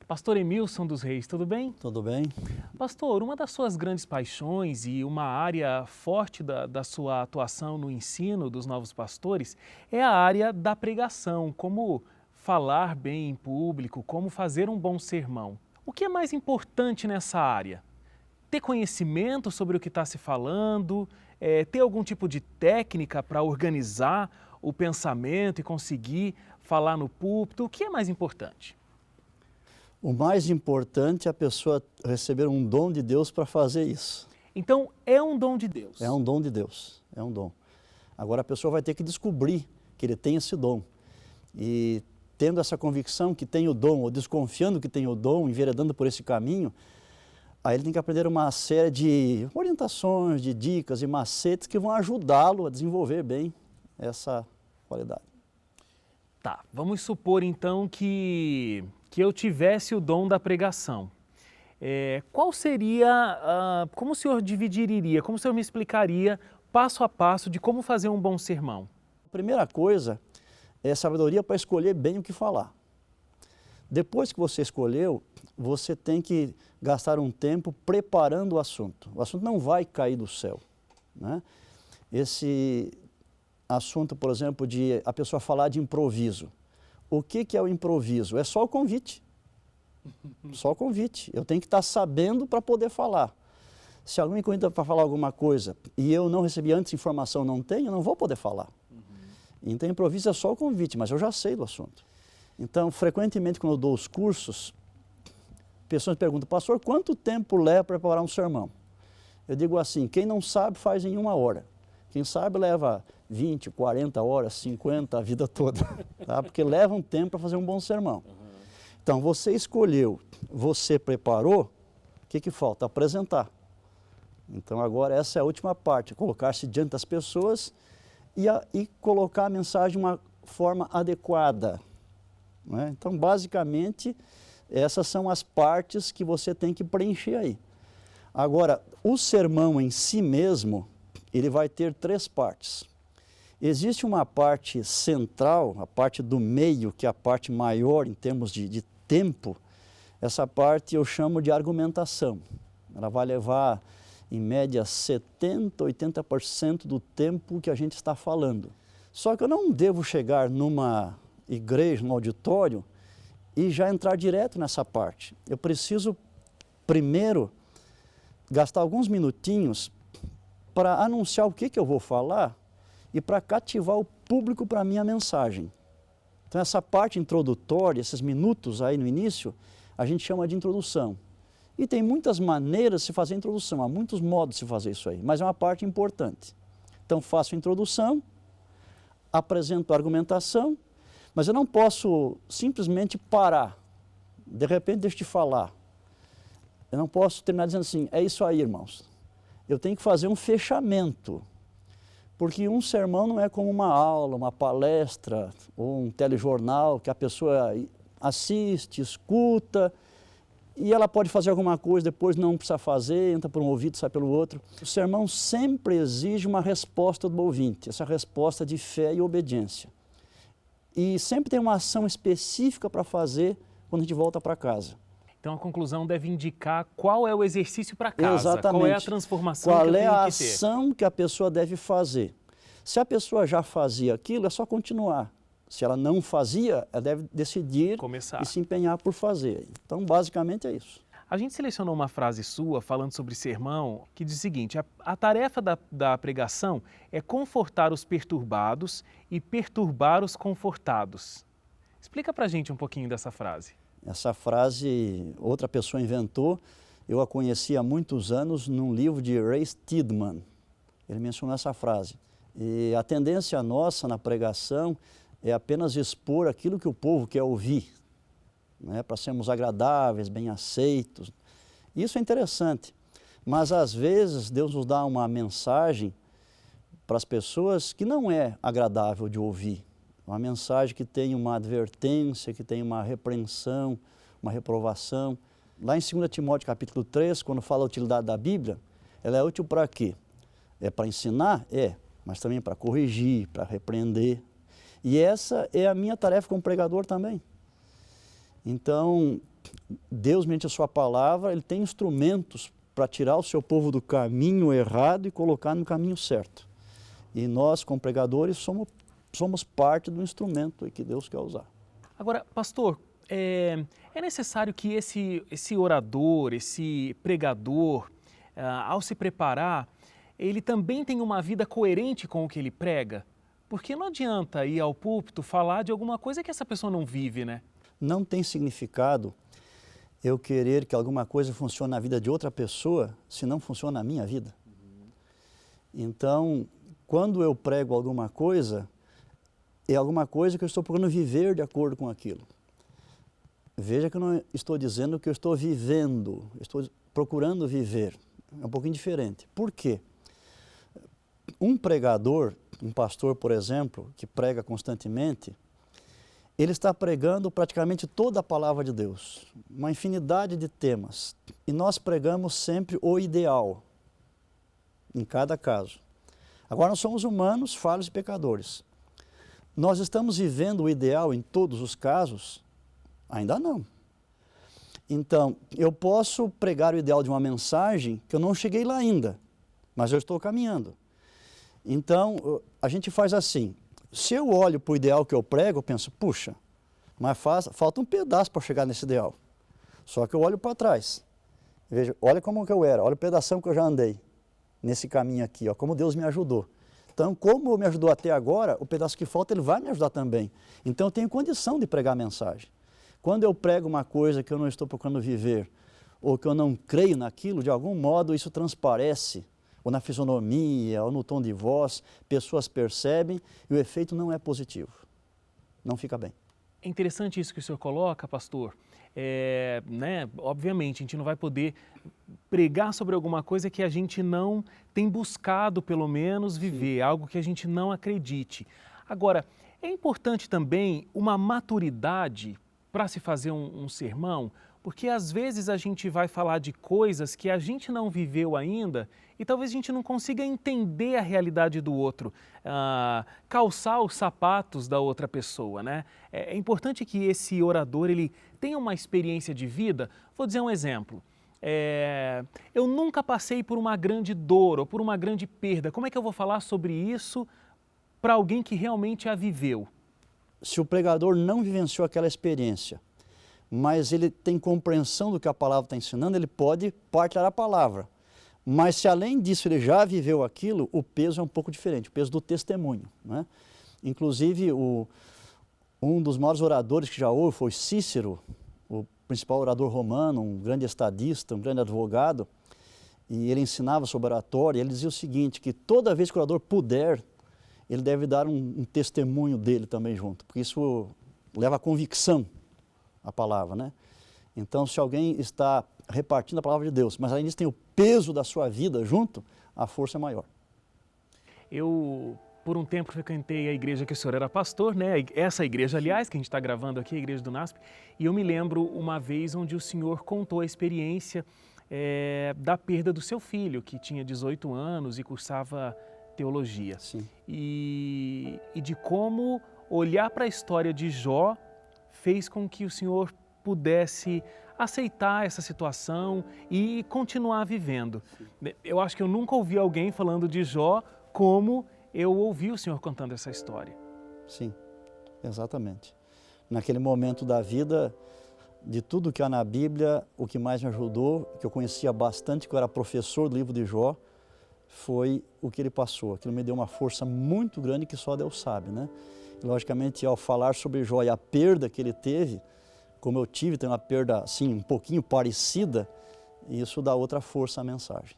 Pastor Emilson dos Reis, tudo bem? Tudo bem? Pastor, uma das suas grandes paixões e uma área forte da sua atuação no ensino dos novos pastores é a área da pregação, como falar bem em público, como fazer um bom sermão. O que é mais importante nessa área? Ter conhecimento sobre o que está se falando, ter algum tipo de técnica para organizar o pensamento e conseguir falar no púlpito? O que é mais importante? O mais importante é a pessoa receber um dom de Deus para fazer isso. Então, é um dom de Deus. É um dom de Deus, é um dom. Agora a pessoa vai ter que descobrir que ele tem esse dom. E tendo essa convicção que tem o dom, ou desconfiando que tem o dom, enveredando por esse caminho, aí ele tem que aprender uma série de orientações, de dicas e macetes que vão ajudá-lo a desenvolver bem essa qualidade. Tá, vamos supor então que eu tivesse o dom da pregação. Qual seria, como o senhor dividiria, como o senhor me explicaria passo a passo de como fazer um bom sermão? A primeira coisa é sabedoria para escolher bem o que falar. Depois que você escolheu, você tem que gastar um tempo preparando o assunto. O assunto não vai cair do céu, né? Esse assunto, por exemplo, de a pessoa falar de improviso. O que é o improviso? É só o convite. Só o convite. Eu tenho que estar sabendo para poder falar. Se alguém me convida para falar alguma coisa e eu não recebi antes informação, não tenho, eu não vou poder falar. Então, improviso é só o convite, mas eu já sei do assunto. Então, frequentemente, quando eu dou os cursos, pessoas me perguntam, pastor, quanto tempo leva para preparar um sermão? Eu digo assim, quem não sabe faz em 1 hora. Quem sabe leva 20, 40 horas, 50, a vida toda, tá? Porque leva um tempo para fazer um bom sermão. Então, você escolheu, você preparou, o que falta? Apresentar. Então, agora essa é a última parte, colocar-se diante das pessoas e colocar a mensagem de uma forma adequada, né? Então, basicamente, essas são as partes que você tem que preencher aí. Agora, o sermão em si mesmo, ele vai ter 3 partes. Existe uma parte central, a parte do meio, que é a parte maior em termos de tempo. Essa parte eu chamo de argumentação. Ela vai levar, em média, 70%, 80% do tempo que a gente está falando. Só que eu não devo chegar numa igreja, num auditório, e já entrar direto nessa parte. Eu preciso, primeiro, gastar alguns minutinhos para anunciar o que eu vou falar e para cativar o público para a minha mensagem. Então, essa parte introdutória, esses minutos aí no início, a gente chama de introdução. E tem muitas maneiras de se fazer introdução, há muitos modos de se fazer isso aí, mas é uma parte importante. Então, faço a introdução, apresento a argumentação, mas eu não posso simplesmente parar, de repente deixo de falar. Eu não posso terminar dizendo assim, é isso aí, irmãos. Eu tenho que fazer um fechamento, porque um sermão não é como uma aula, uma palestra ou um telejornal que a pessoa assiste, escuta e ela pode fazer alguma coisa, depois não precisa fazer, entra por um ouvido, sai pelo outro. O sermão sempre exige uma resposta do ouvinte, essa resposta de fé e obediência. E sempre tem uma ação específica para fazer quando a gente volta para casa. Então, a conclusão deve indicar qual é o exercício para casa, Exatamente. qual é a transformação que eu tenho que ter. Qual é a ação que a pessoa deve fazer. Se a pessoa já fazia aquilo, é só continuar. Se ela não fazia, ela deve decidir começar e se empenhar por fazer. Então, basicamente é isso. A gente selecionou uma frase sua, falando sobre sermão, que diz o seguinte, a tarefa da pregação é confortar os perturbados e perturbar os confortados. Explica pra gente um pouquinho dessa frase. Essa frase outra pessoa inventou, eu a conheci há muitos anos num livro de Ray Steadman. Ele mencionou essa frase. E a tendência nossa na pregação é apenas expor aquilo que o povo quer ouvir, né, para sermos agradáveis, bem aceitos. Isso é interessante, mas às vezes Deus nos dá uma mensagem para as pessoas que não é agradável de ouvir. Uma mensagem que tem uma advertência, que tem uma repreensão, uma reprovação. Lá em 2 Timóteo capítulo 3, quando fala a utilidade da Bíblia, ela é útil para quê? É para ensinar? É, mas também para corrigir, para repreender. E essa é a minha tarefa como pregador também. Então, Deus, mediante a sua palavra, ele tem instrumentos para tirar o seu povo do caminho errado e colocar no caminho certo. E nós, como pregadores, somos parte do instrumento que Deus quer usar. Agora, pastor, é necessário que esse orador, esse pregador, ao se preparar, ele também tenha uma vida coerente com o que ele prega? Porque não adianta ir ao púlpito falar de alguma coisa que essa pessoa não vive, né? Não tem significado eu querer que alguma coisa funcione na vida de outra pessoa se não funciona na minha vida. Então, quando eu prego alguma coisa, é alguma coisa que eu estou procurando viver de acordo com aquilo. Veja que eu não estou dizendo que eu estou vivendo, estou procurando viver. É um pouquinho diferente. Por quê? Um pregador, um pastor, por exemplo, que prega constantemente, ele está pregando praticamente toda a palavra de Deus, uma infinidade de temas. E nós pregamos sempre o ideal, em cada caso. Agora, nós somos humanos, falhos e pecadores. Nós estamos vivendo o ideal em todos os casos? Ainda não. Então, eu posso pregar o ideal de uma mensagem que eu não cheguei lá ainda, mas eu estou caminhando. Então, a gente faz assim, se eu olho para o ideal que eu prego, eu penso, puxa, mas falta um pedaço para chegar nesse ideal. Só que eu olho para trás. Veja, olha como que eu era, olha o pedação que eu já andei nesse caminho aqui, ó, como Deus me ajudou. Então, como me ajudou até agora, o pedaço que falta, ele vai me ajudar também. Então, eu tenho condição de pregar a mensagem. Quando eu prego uma coisa que eu não estou procurando viver, ou que eu não creio naquilo, de algum modo isso transparece, ou na fisionomia, ou no tom de voz, pessoas percebem e o efeito não é positivo, não fica bem. É interessante isso que o senhor coloca, pastor. Obviamente, a gente não vai poder pregar sobre alguma coisa que a gente não tem buscado, pelo menos, viver, algo que a gente não acredite. Agora, é importante também uma maturidade para se fazer um sermão, porque às vezes a gente vai falar de coisas que a gente não viveu ainda e talvez a gente não consiga entender a realidade do outro, calçar os sapatos da outra pessoa, né? É importante que esse orador ele tenha uma experiência de vida. Vou dizer um exemplo. Eu nunca passei por uma grande dor ou por uma grande perda. Como é que eu vou falar sobre isso para alguém que realmente a viveu? Se o pregador não vivenciou aquela experiência, mas ele tem compreensão do que a palavra está ensinando, ele pode partilhar a palavra. Mas se além disso ele já viveu aquilo, o peso é um pouco diferente, o peso do testemunho, né? Inclusive, um dos maiores oradores que já houve foi Cícero, o principal orador romano, um grande estadista, um grande advogado, e ele ensinava sobre oratória, e ele dizia o seguinte, que toda vez que o orador puder, ele deve dar um testemunho dele também junto, porque isso leva a convicção à palavra, né? Então, se alguém está repartindo a palavra de Deus, mas além disso tem o peso da sua vida junto, a força é maior. Eu, por um tempo, frequentei a igreja que o senhor era pastor, né? Essa igreja, aliás, que a gente está gravando aqui, a igreja do NASP, e eu me lembro uma vez onde o senhor contou a experiência da perda do seu filho, que tinha 18 anos e cursava teologia. Sim. E de como olhar para a história de Jó fez com que o senhor pudesse aceitar essa situação e continuar vivendo. Sim. Eu acho que eu nunca ouvi alguém falando de Jó como eu ouvi o senhor contando essa história. Sim, exatamente. Naquele momento da vida, de tudo que há na Bíblia, o que mais me ajudou, que eu conhecia bastante, que eu era professor do livro de Jó, foi o que ele passou. Aquilo me deu uma força muito grande que só Deus sabe, né? E, logicamente, ao falar sobre Jó e a perda que ele teve, como eu tive, tem uma perda assim, um pouquinho parecida, isso dá outra força à mensagem.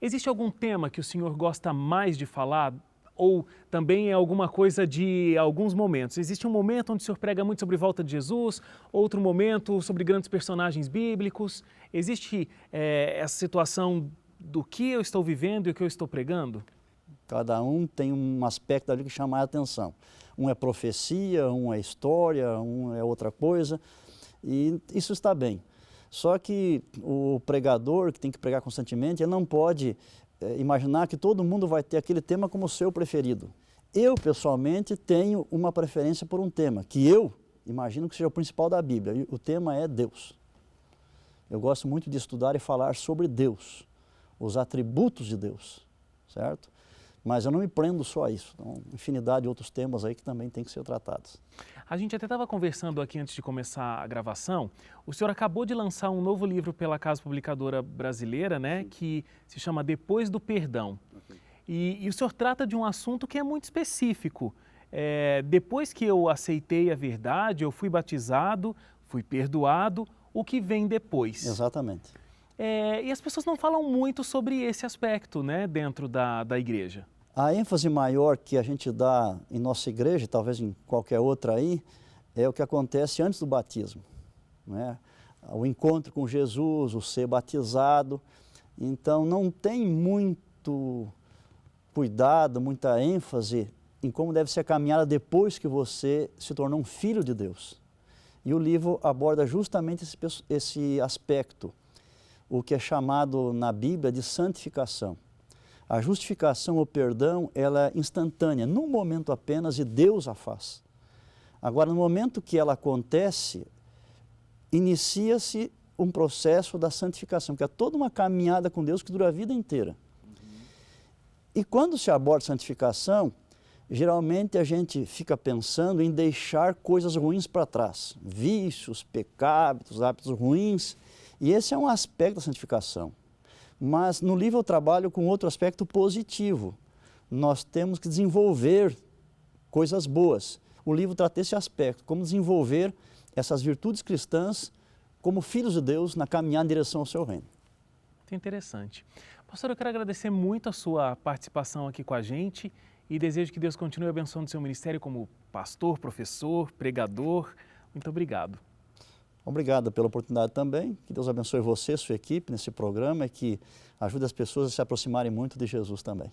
Existe algum tema que o senhor gosta mais de falar? Ou também é alguma coisa de alguns momentos? Existe um momento onde o senhor prega muito sobre volta de Jesus, outro momento sobre grandes personagens bíblicos. Existe essa situação do que eu estou vivendo e o que eu estou pregando? Cada um tem um aspecto ali que chama a atenção. Um é profecia, um é história, um é outra coisa, e isso está bem. Só que o pregador, que tem que pregar constantemente, ele não pode imaginar que todo mundo vai ter aquele tema como seu preferido. Eu, pessoalmente, tenho uma preferência por um tema, que eu imagino que seja o principal da Bíblia, e o tema é Deus. Eu gosto muito de estudar e falar sobre Deus, os atributos de Deus, certo? Mas eu não me prendo só a isso. Então, infinidade de outros temas aí que também tem que ser tratados. A gente até estava conversando aqui antes de começar a gravação. O senhor acabou de lançar um novo livro pela Casa Publicadora Brasileira, né, que se chama Depois do Perdão. E o senhor trata de um assunto que é muito específico. Depois que eu aceitei a verdade, eu fui batizado, fui perdoado, o que vem depois? Exatamente. E as pessoas não falam muito sobre esse aspecto, né, dentro da igreja. A ênfase maior que a gente dá em nossa igreja, talvez em qualquer outra aí, é o que acontece antes do batismo, né? O encontro com Jesus, o ser batizado. Então não tem muito cuidado, muita ênfase em como deve ser a caminhada depois que você se tornou um filho de Deus. E o livro aborda justamente esse aspecto, o que é chamado na Bíblia de santificação. A justificação ou perdão, ela é instantânea, num momento apenas, e Deus a faz. Agora, no momento que ela acontece, inicia-se um processo da santificação, que é toda uma caminhada com Deus que dura a vida inteira. E quando se aborda santificação, geralmente a gente fica pensando em deixar coisas ruins para trás, vícios, pecados, hábitos ruins, e esse é um aspecto da santificação. Mas no livro eu trabalho com outro aspecto positivo. Nós temos que desenvolver coisas boas. O livro trata esse aspecto, como desenvolver essas virtudes cristãs como filhos de Deus na caminhada em direção ao seu reino. Muito interessante. Pastor, eu quero agradecer muito a sua participação aqui com a gente e desejo que Deus continue abençoando o seu ministério como pastor, professor, pregador. Muito obrigado. Obrigado pela oportunidade também. Que Deus abençoe você, sua equipe nesse programa e que ajude as pessoas a se aproximarem muito de Jesus também.